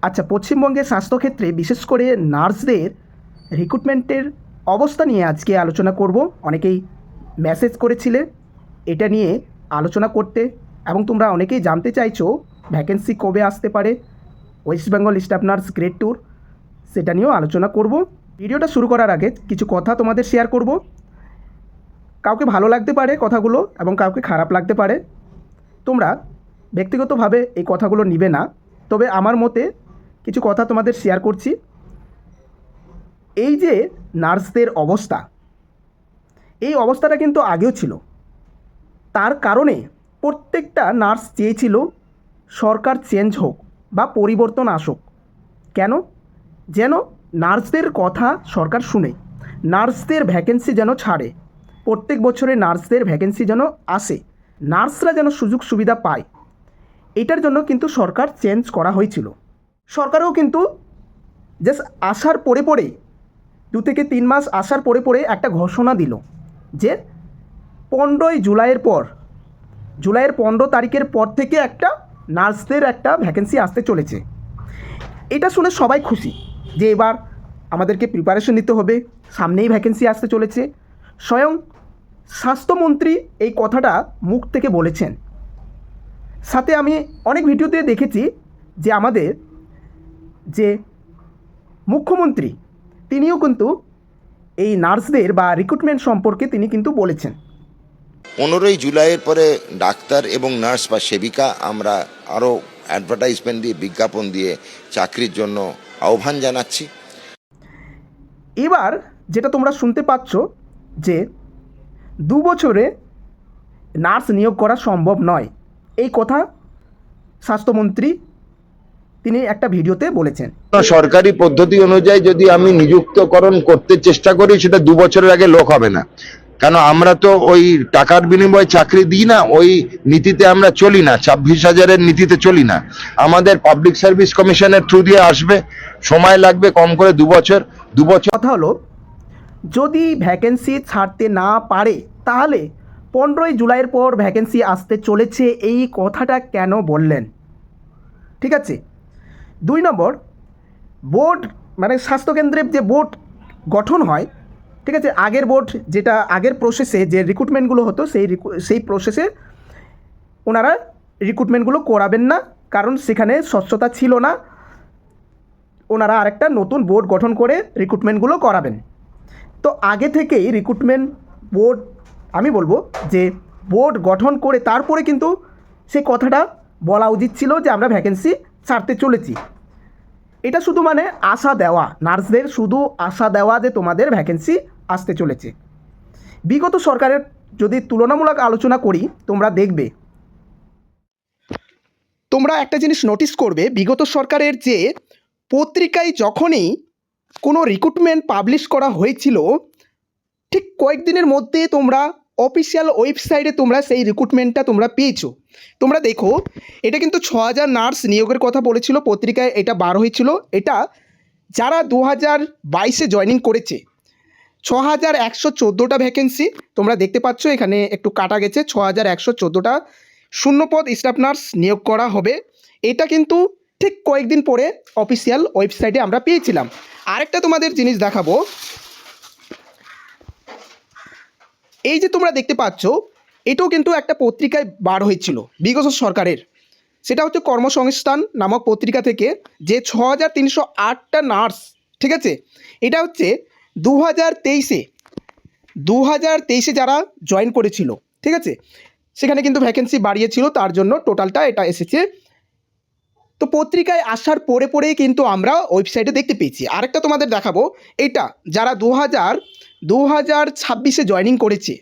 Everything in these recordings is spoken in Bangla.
আচ্ছা, পশ্চিমবঙ্গের স্বাস্থ্যক্ষেত্রে বিশেষ করে নার্সদের রিক্রুটমেন্টের অবস্থা নিয়ে আজকে আলোচনা করব। অনেকেই মেসেজ করেছিলে এটা নিয়ে আলোচনা করতে, এবং তোমরা অনেকেই জানতে চাইছো ভ্যাকেন্সি কবে আসতে পারে, West Bengal staff nurse grade tour, সেটা নিয়েও আলোচনা করব। ভিডিওটা শুরু করার আগে কিছু কথা তোমাদের শেয়ার করব। কাউকে ভালো লাগতে পারে কথাগুলো এবং কাউকে খারাপ লাগতে পারে, তোমরা ব্যক্তিগতভাবে এই কথাগুলো নিবে না। তবে আমার মতে কিছু কথা তোমাদের শেয়ার করছি। এই যে নার্সদের অবস্থা, এই অবস্থাটা কিন্তু আগেও ছিল। তার কারণে প্রত্যেকটা নার্স চেয়েছিল সরকার চেঞ্জ হোক বা পরিবর্তন আসুক। কেন? যেন নার্সদের কথা সরকার শুনে, নার্সদের ভ্যাকেন্সি যেন ছাড়ে, প্রত্যেক বছরে নার্সদের ভ্যাকেন্সি যেন আসে, নার্সরা যেন সুযোগ সুবিধা পায়। এটার জন্য কিন্তু সরকার চেঞ্জ করা হয়েছিল। সরকারও কিন্তু জাস্ট আসার পরে 2 থেকে 3 মাস আসার পরে একটা ঘোষণা দিল যে 15ই জুলাইয়ের পর, জুলাইয়ের 15 তারিখের পর থেকে একটা নার্সদের একটা ভ্যাকেন্সি আসতে চলেছে। এটা শুনে সবাই খুশি যে এবার আমাদেরকে প্রিপারেশন নিতে হবে, সামনেই ভ্যাকেন্সি আসতে চলেছে। স্বয়ং স্বাস্থ্যমন্ত্রী এই কথাটা মুখ থেকে বলেছেন। সাথে আমি অনেক ভিডিওতে দেখেছি যে আমাদের যে মুখ্যমন্ত্রী, তিনিও কিন্তু এই নার্সদের বা রিক্রুটমেন্ট সম্পর্কে তিনি কিন্তু বলেছেন। 15ই জুলাইয়ের পরে ডাক্তার এবং নার্স বা সেবিকা আমরা আরও অ্যাডভার্টাইজমেন্ট দিয়ে, বিজ্ঞাপন দিয়ে চাকরির জন্য আহ্বান জানাচ্ছি। এবার যেটা তোমরা শুনতে পাচ্ছ যে 2 বছরে নার্স নিয়োগ করা সম্ভব নয়, এই কথা স্বাস্থ্যমন্ত্রী তিনি একটা ভিডিওতে বলেছেন। সরকারি পদ্ধতি অনুযায়ী যদি আমি নিযুক্তকরণ করতে চেষ্টা করি, সেটা 2 বছরের আগে লোক হবে না। কেন আমরা তো ওই টাকার বিনিময়ে চাকরি দিই না, ওই নীতিতে আমরা চলি না, 26,000-এর নীতিতে চলি না। আমাদের পাবলিক সার্ভিস কমিশনের থ্রু দিয়ে আসবে, সময় লাগবে কম করে 2 বছর। কথা হলো, যদি ভ্যাকেন্সি ছাড়তে না পারে তাহলে 15ই জুলাইয়ের পর ভ্যাকেন্সি আসতে চলেছে, এই কথাটা কেন বললেন? ঠিক আছে। 2 নম্বর, বোর্ড মানে স্বাস্থ্যকেন্দ্রের যে বোর্ড গঠন হয়, ঠিক আছে, আগের বোর্ড যেটা আগের প্রসেসে যে রিক্রুটমেন্টগুলো হতো সেই প্রসেসে ওনারা রিক্রুটমেন্টগুলো করাবেন না, কারণ সেখানে স্বচ্ছতা ছিল না। ওনারা আরেকটা নতুন বোর্ড গঠন করে রিক্রুটমেন্টগুলো করাবেন। তো আগে থেকেই রিক্রুটমেন্ট বোর্ড, আমি বলবো যে বোর্ড গঠন করে তারপরে কিন্তু সেই কথাটা বলা উচিত ছিল যে আমরা ভ্যাকেন্সি ছাড়তে চলেছি। এটা শুধু মানে আশা দেওয়া, নার্সদের শুধু আশা দেওয়া যে তোমাদের ভ্যাকেন্সি আসতে চলেছে। বিগত সরকারের যদি তুলনামূলক আলোচনা করি, তোমরা দেখবে, তোমরা একটা জিনিস নোটিস করবে, বিগত সরকারের যে পত্রিকায় যখনই কোনো রিক্রুটমেন্ট পাবলিশ করা হয়েছিল, ঠিক কয়েকদিনের মধ্যে তোমরা অফিসিয়াল ওয়েবসাইটে তোমরা সেই রিক্রুটমেন্টটা তোমরা পেয়েছো। তোমরা দেখো, এটা কিন্তু 6,000 নার্স নিয়োগের কথা বলেছিল, পত্রিকায় এটা বার হয়েছিল। এটা যারা 2022-এ জয়েনিং করেছে, 6,114টা ভ্যাকেন্সি তোমরা দেখতে পাচ্ছ। এখানে একটু কাটা গেছে, 6,114টা শূন্যপদ স্টাফ নার্স নিয়োগ করা হবে। এটা কিন্তু ঠিক কয়েকদিন পরে অফিসিয়াল ওয়েবসাইটে আমরা পেয়েছিলাম। আরেকটা তোমাদের জিনিস দেখাবো, এই যে তোমরা দেখতে পাচ্ছ, এটাও কিন্তু একটা পত্রিকায় বার হয়েছিল বিগত সরকারের। সেটা হচ্ছে কর্মসংস্থান নামক পত্রিকা থেকে, যে 6,308টা নার্স, ঠিক আছে, এটা হচ্ছে 2023-এ যারা জয়েন করেছিল, ঠিক আছে, সেখানে কিন্তু ভ্যাকেন্সি বাড়িয়েছিল, তার জন্য টোটালটা এটা এসেছে। তো পত্রিকায় আসার পরেই কিন্তু আমরা ওয়েবসাইটে দেখতে পেয়েছি। আরেকটা তোমাদের দেখাবো, এটা যারা 2026-এ জয়েনিং করেছে,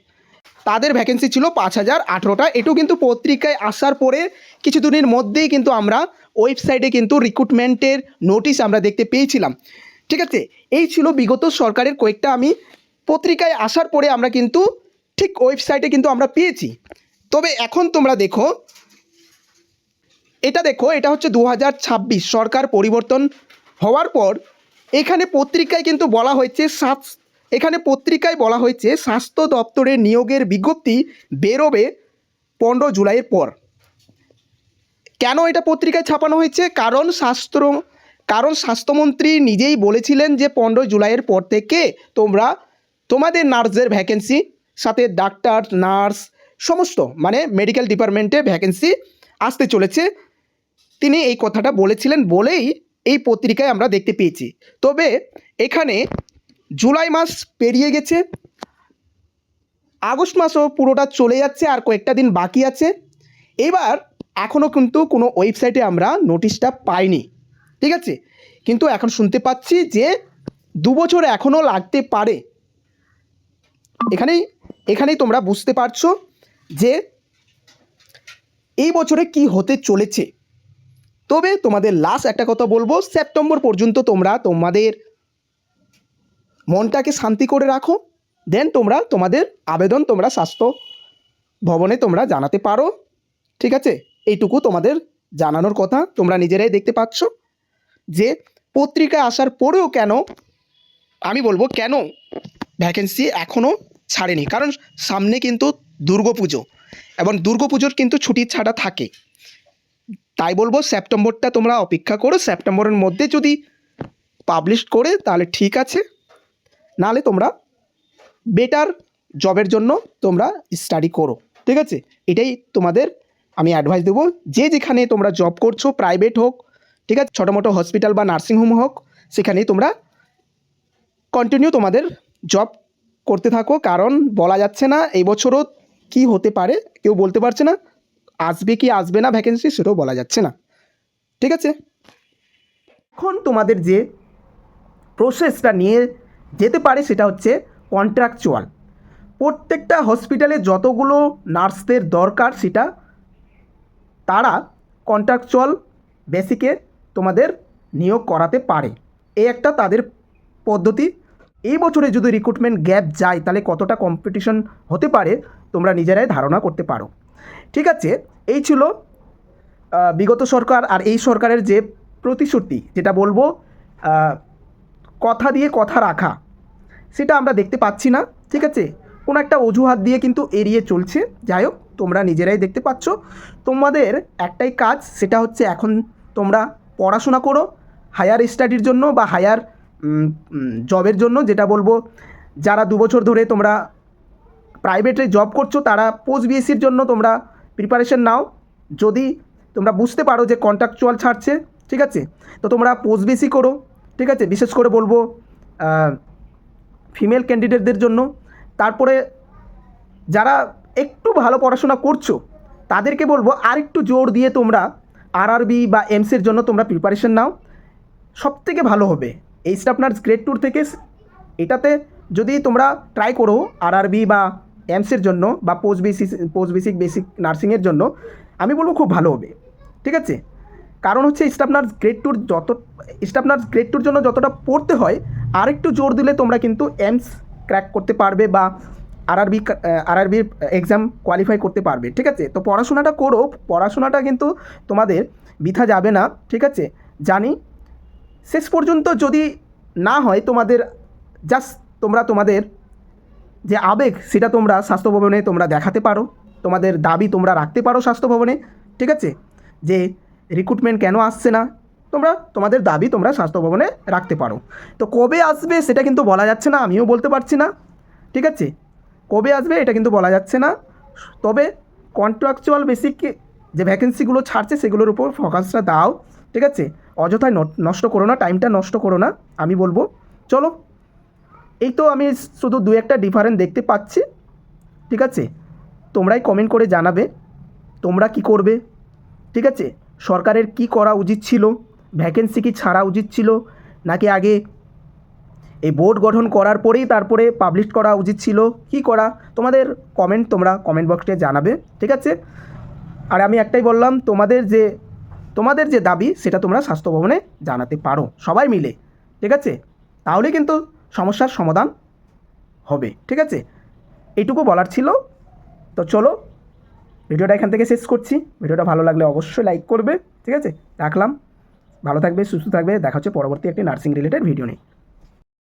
তাদের ভ্যাকেন্সি ছিল 5,018টা। এটাও কিন্তু পত্রিকায় আসার পরে কিছু দিনের মধ্যেই কিন্তু আমরা ওয়েবসাইটে কিন্তু রিক্রুটমেন্টের নোটিশ আমরা দেখতে পেয়েছিলাম। ঠিক আছে, এই ছিল বিগত সরকারের কয়েকটা, আমি পত্রিকায় আসার পরে আমরা কিন্তু ঠিক ওয়েবসাইটে কিন্তু আমরা পেয়েছি। তবে এখন তোমরা দেখো, এটা দেখো, এটা হচ্ছে 2026 সরকার পরিবর্তন হওয়ার পর এখানে পত্রিকায় কিন্তু বলা হয়েছে স্বাস্থ্য দপ্তরের নিয়োগের বিজ্ঞপ্তি বেরোবে 15 জুলাইয়ের পর। কেন এটা পত্রিকায় ছাপানো হয়েছে? কারণ কারণ স্বাস্থ্যমন্ত্রী নিজেই বলেছিলেন যে 15 জুলাইয়ের পর থেকে তোমরা তোমাদের নার্সদের ভ্যাকেন্সি, সাথে ডাক্তার, নার্স, সমস্ত মানে মেডিকেল ডিপার্টমেন্টে ভ্যাকেন্সি আসতে চলেছে। তিনি এই কথাটা বলেছিলেন বলেই এই পত্রিকায় আমরা দেখতে পেয়েছি। তবে এখানে জুলাই মাস পেরিয়ে গেছে, আগস্ট মাসও পুরোটা চলে যাচ্ছে, আর কয়েকটা দিন বাকি আছে। এবার এখনও কিন্তু কোনো ওয়েবসাইটে আমরা নোটিশটা পাইনি, ঠিক আছে? কিন্তু এখন শুনতে পাচ্ছি যে 2 বছর এখনও লাগতে পারে। এখানেই তোমরা বুঝতে পারছো যে এই বছরে কি হতে চলেছে। তবে তোমাদের লাস্ট একটা কথা বলবো, সেপ্টেম্বর পর্যন্ত তোমরা তোমাদের মনটাকে শান্তি করে রাখো, দেন তোমরা তোমাদের আবেদন তোমরা স্বাস্থ্য ভবনে তোমরা জানাতে পারো, ঠিক আছে? এইটুকু তোমাদের জানানোর কথা। তোমরা নিজেরাই দেখতে পাচ্ছ যে পত্রিকায় আসার পরেও কেন, আমি বলবো কেন ভ্যাকেন্সি এখনও ছাড়েনি, কারণ সামনে কিন্তু দুর্গাপুজো, এবং দুর্গাপুজোর কিন্তু ছুটি ছাড়া থাকে। তাই বলবো সেপ্টেম্বরটা তোমরা অপেক্ষা করো, সেপ্টেম্বরের মধ্যে যদি পাবলিশ করে তাহলে ঠিক আছে, নাহলে তোমরা বেটার জবের জন্য তোমরা স্টাডি করো, ঠিক আছে? এটাই তোমাদের আমি অ্যাডভাইস দেবো। যে যেখানে তোমরা জব করছো, প্রাইভেট হোক, ঠিক আছে, ছোটো মোটো হসপিটাল বা নার্সিংহোম হোক, সেখানেই তোমরা কন্টিনিউ তোমাদের জব করতে থাকো, কারণ বলা যাচ্ছে না এই বছরও কী হতে পারে, কেউ বলতে পারছে না। আসবে কি আসবে না ভ্যাকেন্সি সেটাও বলা যাচ্ছে না, ঠিক আছে? এখন তোমাদের যে প্রসেসটা নিয়ে যেতে পারে সেটা হচ্ছে কন্ট্রাকচুয়াল। প্রত্যেকটা হসপিটালে যতগুলো নার্সদের দরকার সেটা তারা কন্ট্রাকচুয়াল বেসিকে তোমাদের নিয়োগ করাতে পারে, এই একটা তাদের পদ্ধতি। এই বছরে যদি রিক্রুটমেন্ট গ্যাপ যায় তাহলে কতটা কম্পিটিশন হতে পারে তোমরা নিজেরাই ধারণা করতে পারো, ঠিক আছে? এই ছিল বিগত সরকার আর এই সরকারের যে প্রতিশ্রুতি, যেটা বলবো কথা দিয়ে কথা রাখা, সেটা আমরা দেখতে পাচ্ছি না, ঠিক আছে? কোনো একটা অজুহাত দিয়ে কিন্তু এড়িয়ে চলছে। যাই হোক, তোমরা নিজেরাই দেখতে পাচ্ছ। তোমাদের একটাই কাজ, সেটা হচ্ছে এখন তোমরা পড়াশোনা করো হায়ার স্টাডির জন্য বা হায়ার জবের জন্য। যেটা বলবো, যারা 2 বছর ধরে তোমরা প্রাইভেটে জব করছো তারা পোস্ট বিএসসির জন্য তোমরা প্রিপারেশন নাও। যদি তোমরা বুঝতে পারো যে কন্ট্রাকচুয়াল ছাড়ছে, ঠিক আছে, তো তোমরা পোস্ট বিএসসি করো, ঠিক আছে? বিশেষ করে বলবো ফিমেল ক্যান্ডিডেটদের জন্য। তারপরে যারা একটু ভালো পড়াশোনা করছো তাদেরকে বলবো আরেকটু জোর দিয়ে তোমরা আরআরবি বা এমসের জন্য তোমরা প্রিপারেশন নাও, সবথেকে ভালো হবে। এই স্টাফ নার্স গ্রেড 2 থেকে এটাতে যদি তোমরা ট্রাই করো আরআরবি বা এমসের জন্য বা পোস্ট বেসিক নার্সিংয়ের জন্য, আমি বলবো খুব ভালো হবে, ঠিক আছে? কারণ হচ্ছে স্টাফ নার্স গ্রেড 2 জন্য যতটা পড়তে হয়, আরেকটু জোর দিলে তোমরা কিন্তু এমস ক্র্যাক করতে পারবে বা আরআরবির এক্সাম কোয়ালিফাই করতে পারবে, ঠিক আছে? তো পড়াশোনাটা করো, পড়াশোনাটা কিন্তু তোমাদের বৃথা যাবে না, ঠিক আছে? জানি শেষ পর্যন্ত যদি না হয় তোমাদের জাস্ট তোমরা তোমাদের যে আবেগ সেটা তোমরা স্বাস্থ্য ভবনে তোমরা দেখাতে পারো, তোমাদের দাবি তোমরা রাখতে পারো স্বাস্থ্য ভবনে, ঠিক আছে? যে রিক্রুটমেন্ট কেন আসছে না, তোমরা তোমাদের দাবি তোমরা স্বাস্থ্য ভবনে রাখতে পারো। তো কবে আসবে সেটা কিন্তু বলা যাচ্ছে না, আমিও বলতে পারছি না, ঠিক আছে? কবে আসবে এটা কিন্তু বলা যাচ্ছে না। তবে কন্ট্রাকচুয়াল বেসিক যে ভ্যাকেন্সিগুলো ছাড়ছে সেগুলোর উপর ফোকাসটা দাও, ঠিক আছে? অযথায় নষ্ট করো না, টাইমটা নষ্ট করো না, আমি বলবো। চলো, এই তো আমি শুধু 2-1টা ডিফারেন্স দেখতে পাচ্ছি, ঠিক আছে? তোমরাই কমেন্ট করে জানাবে তোমরা কি করবে, ঠিক আছে? সরকারের কি করা উচিত ছিল, ভ্যাকেন্সি কি ছাড়া উচিত ছিল, নাকি আগে এই বোর্ড গঠন করার পরেই তারপরে পাবলিশ করা উচিত ছিল, কি করা? তোমাদের কমেন্ট তোমরা কমেন্ট বক্সে জানাবে, ঠিক আছে? আর আমি একটাই বললাম, তোমাদের যে দাবি সেটা তোমরা স্বাস্থ্য ভবনে জানাতে পারো সবাই মিলে, ঠিক আছে? তাহলে কিন্তু সমস্যার সমাধান হবে, ঠিক আছে? এইটুকু বলার ছিল। তো চলো, ভিডিওটা এখান থেকে শেষ করছি। ভিডিওটা ভালো লাগলে অবশ্যই লাইক করবে, ঠিক আছে? রাখলাম, ভালো থাকবে, সুস্থ থাকবে, দেখা হচ্ছে পরবর্তী একটি নার্সিং রিলেটেড ভিডিও নিয়ে।